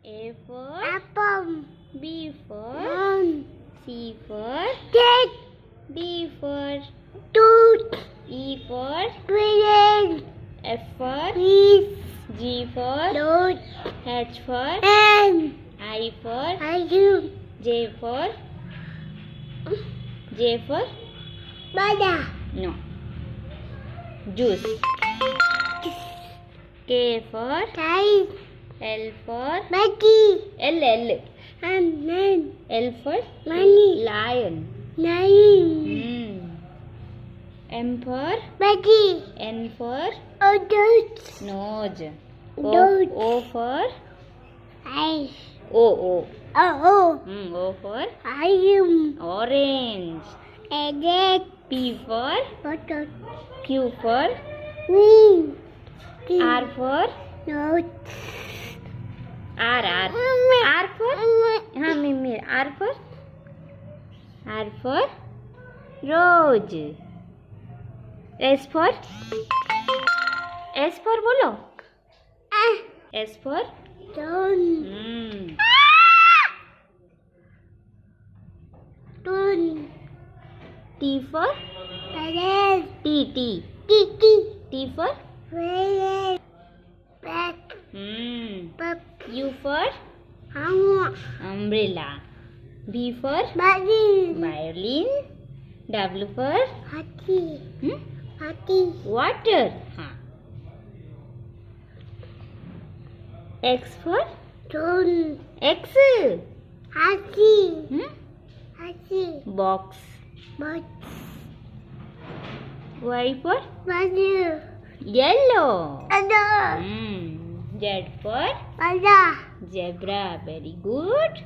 A for apple, B for bone, C for cat, D for tooth, E for brain, F for fish, G for nose, H for and I for ice, J for banana, no juice. K for kite, L for monkey, L and man, L for money, lion. nine, M for monkey, N for adult, nose. Nose. O for ice, O. oh, O for I am, orange. and then, P for bottle, Q for green, R for nose, R for me R for rose. S for बोलो S for don't, don't, T for red, T kitty, for red, black, pup, U for hammer, umbrella. V for body, violin. W for party, party, water. X for don't, X. happy, happy, Box. but, Y for mother, yellow. other, Z for mother. zebra. Very good.